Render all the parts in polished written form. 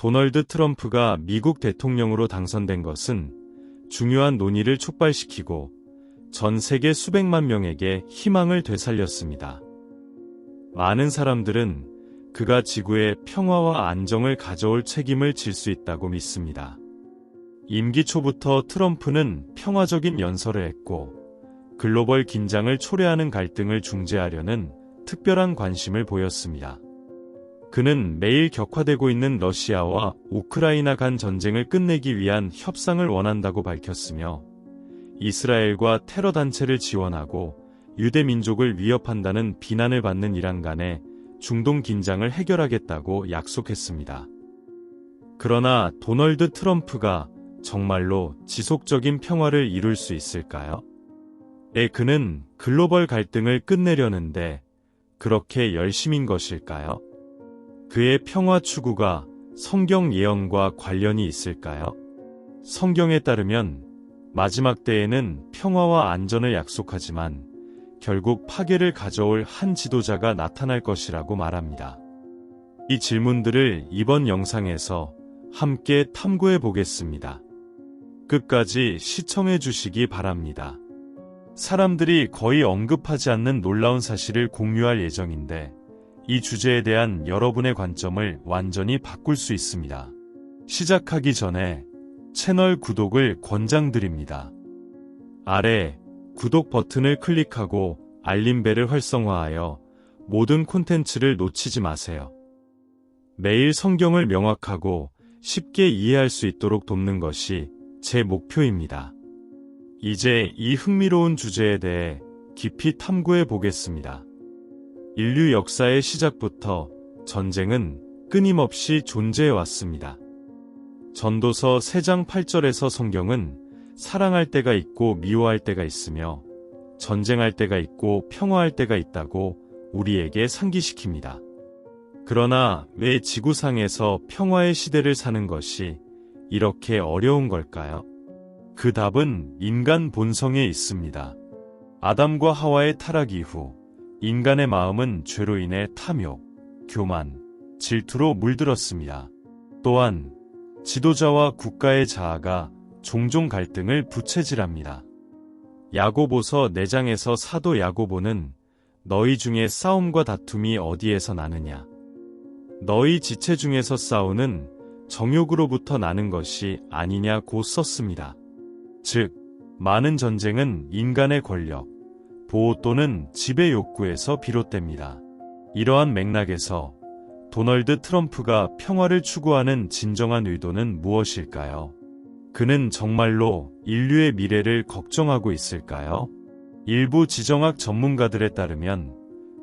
도널드 트럼프가 미국 대통령으로 당선된 것은 중요한 논의를 촉발시키고 전 세계 수백만 명에게 희망을 되살렸습니다. 많은 사람들은 그가 지구에 평화와 안정을 가져올 책임을 질 수 있다고 믿습니다. 임기 초부터 트럼프는 평화적인 연설을 했고 글로벌 긴장을 초래하는 갈등을 중재하려는 특별한 관심을 보였습니다. 그는 매일 격화되고 있는 러시아와 우크라이나 간 전쟁을 끝내기 위한 협상을 원한다고 밝혔으며 이스라엘과 테러 단체를 지원하고 유대 민족을 위협한다는 비난을 받는 이란 간의 중동 긴장을 해결하겠다고 약속했습니다. 그러나 도널드 트럼프가 정말로 지속적인 평화를 이룰 수 있을까요? 그는 글로벌 갈등을 끝내려는데 그렇게 열심인 것일까요? 그의 평화 추구가 성경 예언과 관련이 있을까요? 성경에 따르면 마지막 때에는 평화와 안전을 약속하지만 결국 파괴를 가져올 한 지도자가 나타날 것이라고 말합니다. 이 질문들을 이번 영상에서 함께 탐구해 보겠습니다. 끝까지 시청해 주시기 바랍니다. 사람들이 거의 언급하지 않는 놀라운 사실을 공유할 예정인데 이 주제에 대한 여러분의 관점을 완전히 바꿀 수 있습니다. 시작하기 전에 채널 구독을 권장드립니다. 아래 구독 버튼을 클릭하고 알림벨을 활성화하여 모든 콘텐츠를 놓치지 마세요. 매일 성경을 명확하고 쉽게 이해할 수 있도록 돕는 것이 제 목표입니다. 이제 이 흥미로운 주제에 대해 깊이 탐구해 보겠습니다. 인류 역사의 시작부터 전쟁은 끊임없이 존재해 왔습니다. 전도서 3장 8절에서 성경은 사랑할 때가 있고 미워할 때가 있으며 전쟁할 때가 있고 평화할 때가 있다고 우리에게 상기시킵니다. 그러나 왜 지구상에서 평화의 시대를 사는 것이 이렇게 어려운 걸까요? 그 답은 인간 본성에 있습니다. 아담과 하와의 타락 이후 인간의 마음은 죄로 인해 탐욕, 교만, 질투로 물들었습니다. 또한 지도자와 국가의 자아가 종종 갈등을 부채질합니다. 야고보서 4장에서 사도 야고보는 너희 중에 싸움과 다툼이 어디에서 나느냐? 너희 지체 중에서 싸우는 정욕으로부터 나는 것이 아니냐고 썼습니다. 즉, 많은 전쟁은 인간의 권력, 보호 또는 지배 욕구에서 비롯됩니다. 이러한 맥락에서 도널드 트럼프가 평화를 추구하는 진정한 의도는 무엇일까요? 그는 정말로 인류의 미래를 걱정하고 있을까요? 일부 지정학 전문가들에 따르면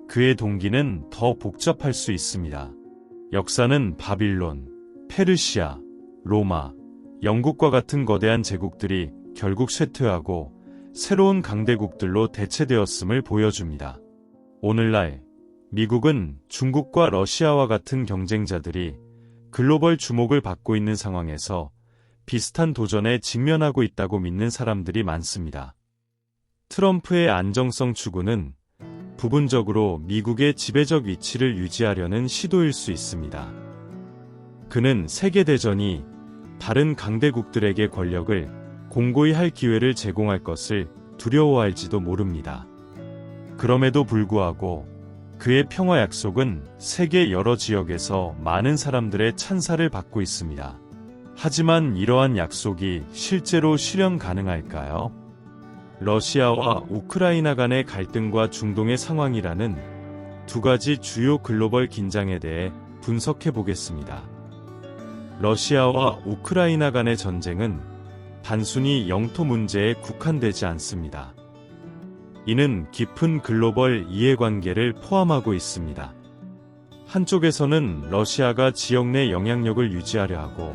그의 동기는 더 복잡할 수 있습니다. 역사는 바빌론, 페르시아, 로마, 영국과 같은 거대한 제국들이 결국 쇠퇴하고 새로운 강대국들로 대체되었음을 보여줍니다. 오늘날 미국은 중국과 러시아와 같은 경쟁자들이 글로벌 주목을 받고 있는 상황에서 비슷한 도전에 직면하고 있다고 믿는 사람들이 많습니다. 트럼프의 안정성 추구는 부분적으로 미국의 지배적 위치를 유지하려는 시도일 수 있습니다. 그는 세계대전이 다른 강대국들에게 권력을 공고히 할 기회를 제공할 것을 두려워할지도 모릅니다. 그럼에도 불구하고 그의 평화 약속은 세계 여러 지역에서 많은 사람들의 찬사를 받고 있습니다. 하지만 이러한 약속이 실제로 실현 가능할까요? 러시아와 우크라이나 간의 갈등과 중동의 상황이라는 두 가지 주요 글로벌 긴장에 대해 분석해 보겠습니다. 러시아와 우크라이나 간의 전쟁은 단순히 영토 문제에 국한되지 않습니다. 이는 깊은 글로벌 이해관계를 포함하고 있습니다. 한쪽에서는 러시아가 지역 내 영향력을 유지하려 하고,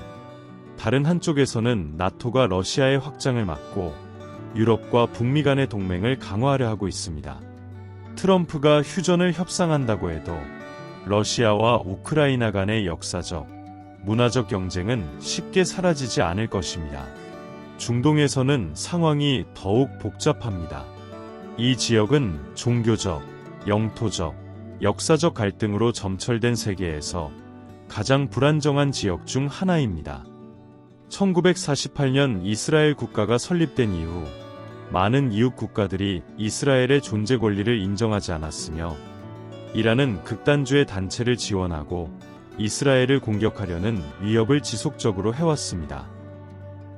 다른 한쪽에서는 나토가 러시아의 확장을 막고 유럽과 북미 간의 동맹을 강화하려 하고 있습니다. 트럼프가 휴전을 협상한다고 해도 러시아와 우크라이나 간의 역사적, 문화적 경쟁은 쉽게 사라지지 않을 것입니다. 중동에서는 상황이 더욱 복잡합니다. 이 지역은 종교적, 영토적, 역사적 갈등으로 점철된 세계에서 가장 불안정한 지역 중 하나입니다. 1948년 이스라엘 국가가 설립된 이후 많은 이웃 국가들이 이스라엘의 존재 권리를 인정하지 않았으며 이란은 극단주의 단체를 지원하고 이스라엘을 공격하려는 위협을 지속적으로 해왔습니다.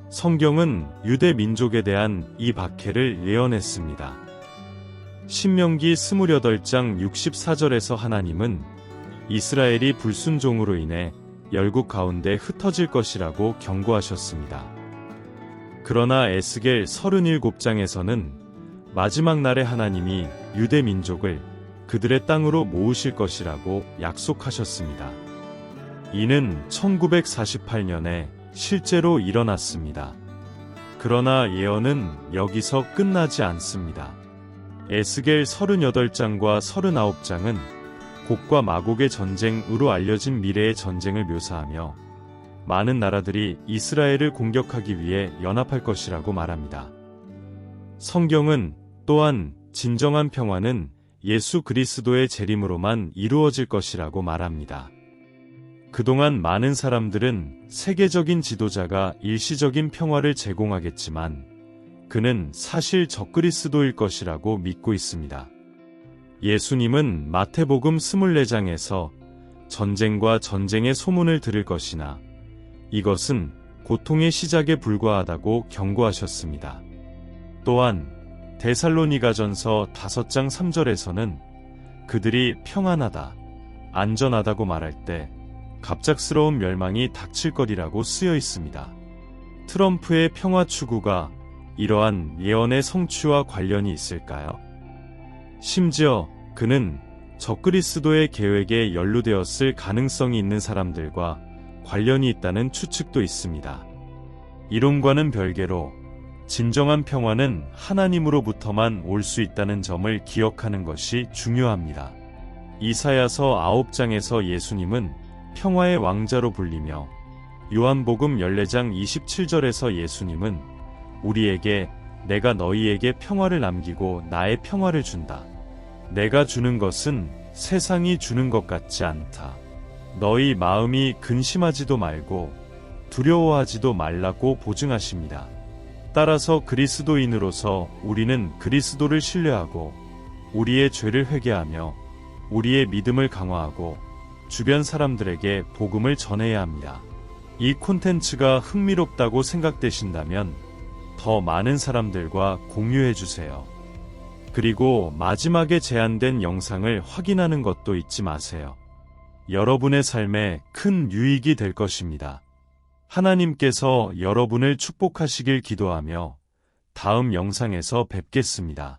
성경은 유대 민족에 대한 이 박해를 예언했습니다. 신명기 28장 64절에서 하나님은 이스라엘이 불순종으로 인해 열국 가운데 흩어질 것이라고 경고하셨습니다. 그러나 에스겔 37장에서는 마지막 날에 하나님이 유대 민족을 그들의 땅으로 모으실 것이라고 약속하셨습니다. 이는 1948년에 실제로 일어났습니다. 그러나 예언은 여기서 끝나지 않습니다. 에스겔 38장과 39장은 곡과 마곡의 전쟁으로 알려진 미래의 전쟁을 묘사하며 많은 나라들이 이스라엘을 공격하기 위해 연합할 것이라고 말합니다. 성경은 또한 진정한 평화는 예수 그리스도의 재림으로만 이루어질 것이라고 말합니다. 그동안 많은 사람들은 세계적인 지도자가 일시적인 평화를 제공하겠지만 그는 사실 적그리스도일 것이라고 믿고 있습니다. 예수님은 마태복음 24장에서 전쟁과 전쟁의 소문을 들을 것이나 이것은 고통의 시작에 불과하다고 경고하셨습니다. 또한 데살로니가전서 5장 3절에서는 그들이 평안하다, 안전하다고 말할 때 갑작스러운 멸망이 닥칠 거리라고 쓰여 있습니다. 트럼프의 평화 추구가 이러한 예언의 성취와 관련이 있을까요? 심지어 그는 적그리스도의 계획에 연루되었을 가능성이 있는 사람들과 관련이 있다는 추측도 있습니다. 이론과는 별개로 진정한 평화는 하나님으로부터만 올 수 있다는 점을 기억하는 것이 중요합니다. 이사야서 9장에서 예수님은 평화의 왕자로 불리며 요한복음 14장 27절에서 예수님은 우리에게 내가 너희에게 평화를 남기고 나의 평화를 준다. 내가 주는 것은 세상이 주는 것 같지 않다. 너희 마음이 근심하지도 말고 두려워하지도 말라고 보증하십니다. 따라서 그리스도인으로서 우리는 그리스도를 신뢰하고 우리의 죄를 회개하며 우리의 믿음을 강화하고 주변 사람들에게 복음을 전해야 합니다. 이 콘텐츠가 흥미롭다고 생각되신다면 더 많은 사람들과 공유해 주세요. 그리고 마지막에 제안된 영상을 확인하는 것도 잊지 마세요. 여러분의 삶에 큰 유익이 될 것입니다. 하나님께서 여러분을 축복하시길 기도하며 다음 영상에서 뵙겠습니다.